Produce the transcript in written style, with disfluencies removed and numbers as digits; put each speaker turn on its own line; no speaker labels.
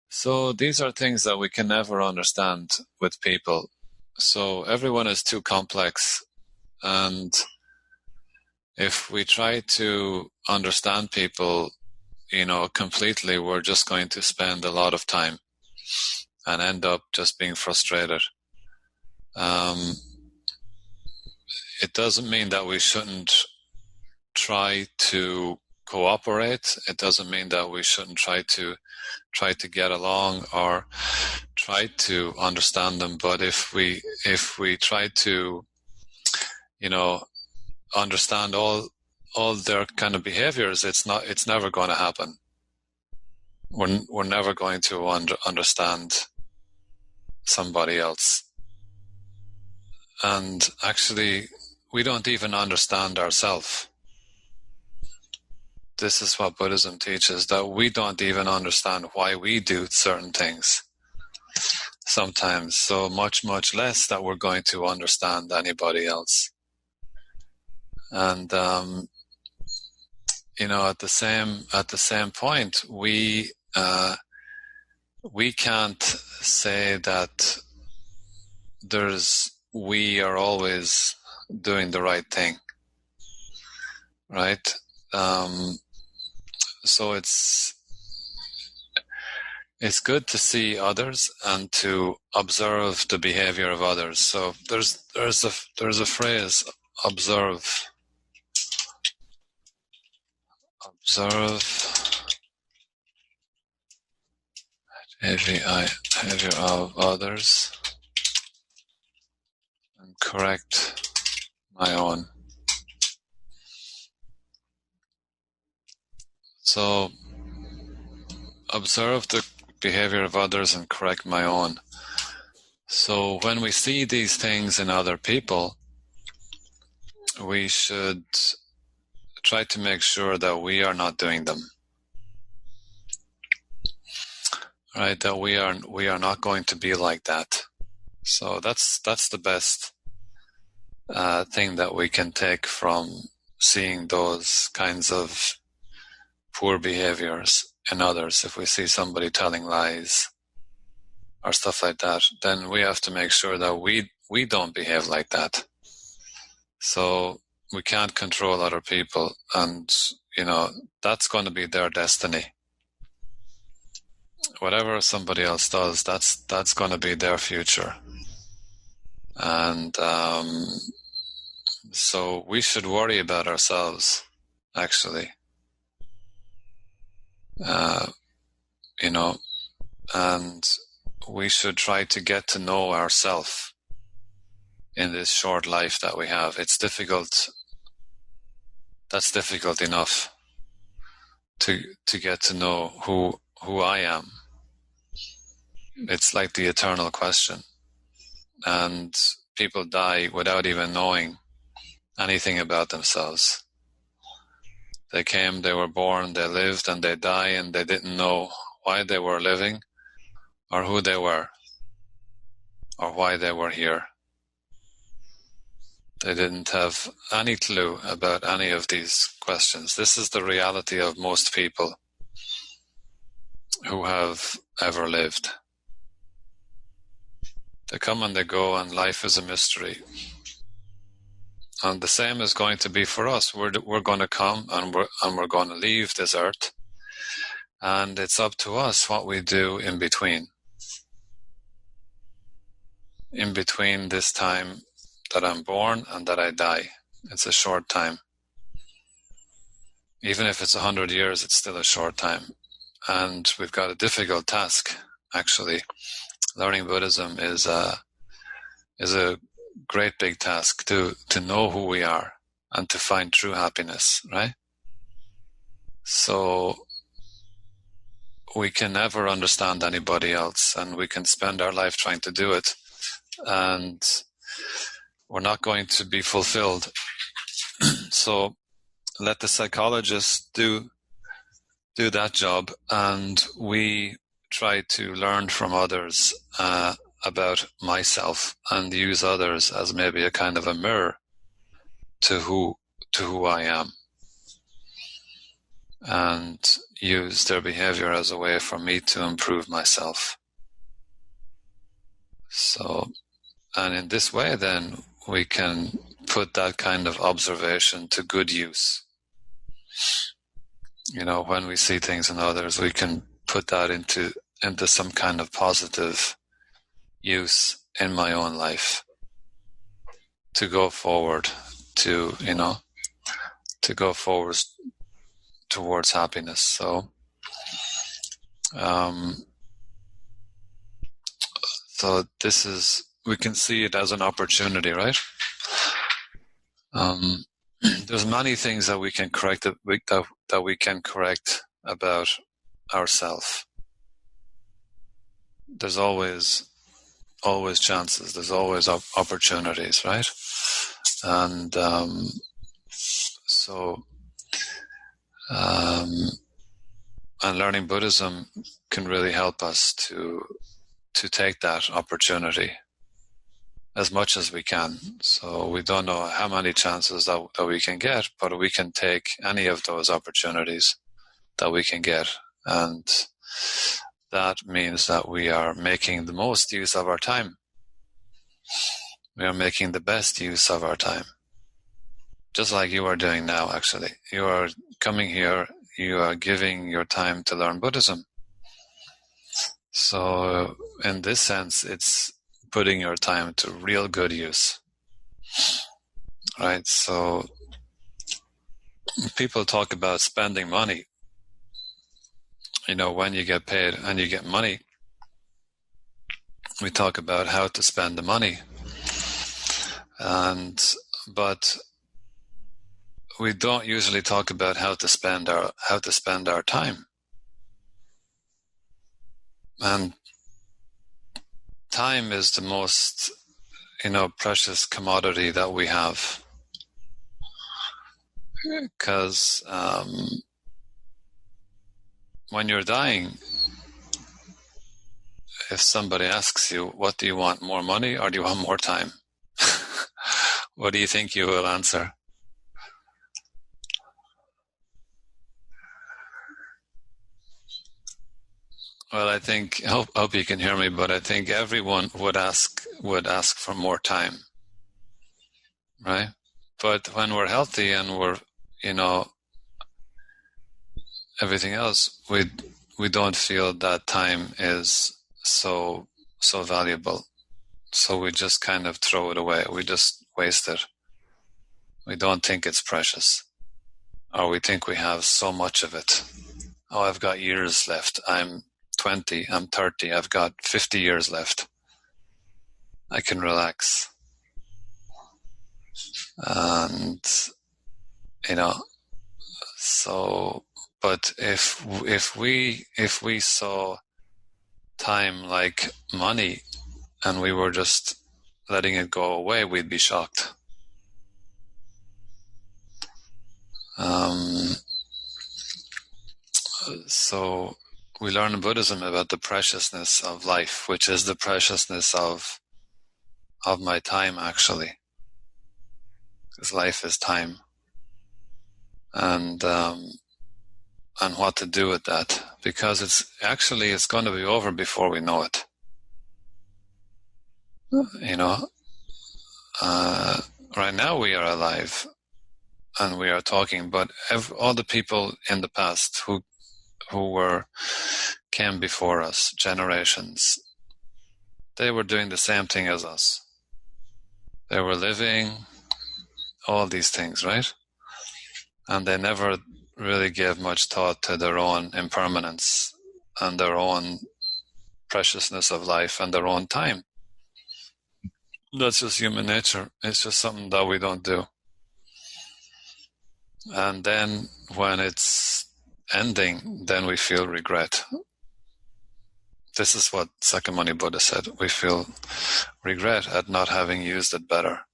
So these are things that we can never understand with people. So everyone is too complex, and if we try to understand people, completely, we're just going to spend a lot of time and end up just being frustrated. It doesn't mean that we shouldn't try to cooperate. It doesn't mean that we shouldn't try to get along or try to understand them. But if we try to, understand all their kind of behaviors, it's never going to happen. We're never going to understand somebody else. And actually, we don't even understand ourselves. This is what Buddhism teaches, that we don't even understand why we do certain things sometimes, so much less that we're going to understand anybody else. And at the same point, we can't say that we are always doing the right thing, right? So it's good to see others and to observe the behavior of others. So there's a phrase, observe behavior of others and correct my own. So observe the behavior of others and correct my own. So when we see these things in other people, we should try to make sure that we are not doing them. Right? That we are not going to be like that. So that's the best thing that we can take from seeing those kinds of poor behaviors in others. If we see somebody telling lies or stuff like that, then we have to make sure that we don't behave like that. So we can't control other people, and that's going to be their destiny. Whatever somebody else does, that's going to be their future. And so we should worry about ourselves, actually. And we should try to get to know ourselves in this short life that we have. It's difficult. That's difficult enough to get to know who I am. It's like the eternal question. And people die without even knowing anything about themselves. They came, they were born, they lived, and they die, and they didn't know why they were living, or who they were, or why they were here. They didn't have any clue about any of these questions. This is the reality of most people who have ever lived. They come and they go, and life is a mystery. And the same is going to be for us. We're going to come and we're going to leave this earth, and it's up to us what we do in between. In between this time that I'm born and that I die, it's a short time. Even if it's 100 years, it's still a short time. And we've got a difficult task, actually. Learning Buddhism is a great big task to know who we are and to find true happiness, right? So we can never understand anybody else, and we can spend our life trying to do it, and we're not going to be fulfilled. So let the psychologists do that job, and we try to learn from others about myself and use others as maybe a kind of a mirror to who I am. and use their behavior as a way for me to improve myself. So, and in this way, then we can put that kind of observation to good use. When we see things in others, we can put that into some kind of positive use in my own life to go forward to go forward towards happiness. So this is, we can see it as an opportunity, right? There's many things that we can correct that we can correct about ourselves. There's always chances. There's always opportunities, right? And and learning Buddhism can really help us to take that opportunity as much as we can. So we don't know how many chances that we can get, but we can take any of those opportunities that we can get. And that means that we are making the most use of our time. We are making the best use of our time. Just like you are doing now, actually. You are coming here, you are giving your time to learn Buddhism. So in this sense, it's putting your time to real good use. Right? So people talk about spending money. When you get paid and you get money, we talk about how to spend the money. But we don't usually talk about how to spend our time. And time is the most, precious commodity that we have. Because when you're dying, if somebody asks you, what do you want, more money or do you want more time? What do you think you will answer? Well, I hope you can hear me, but I think everyone would ask for more time, right? But when we're healthy and we're, everything else, we don't feel that time is so valuable. So we just kind of throw it away. We just waste it. We don't think it's precious, or we think we have so much of it. Oh, I've got years left. I'm 20, I'm 30, I've got 50 years left. I can relax. And, so, but if we saw time like money and we were just letting it go away, we'd be shocked. So we learn in Buddhism about the preciousness of life, which is the preciousness of my time, actually. Because life is time. And what to do with that. Because it's going to be over before we know it. Right now we are alive and we are talking, but all the people in the past who came before us, generations, they were doing the same thing as us. They were living all these things, right? And they never really gave much thought to their own impermanence and their own preciousness of life and their own time. That's just human nature. It's just something that we don't do. And then when it's ending, then we feel regret. This is what Sakyamuni Buddha said. We feel regret at not having used it better.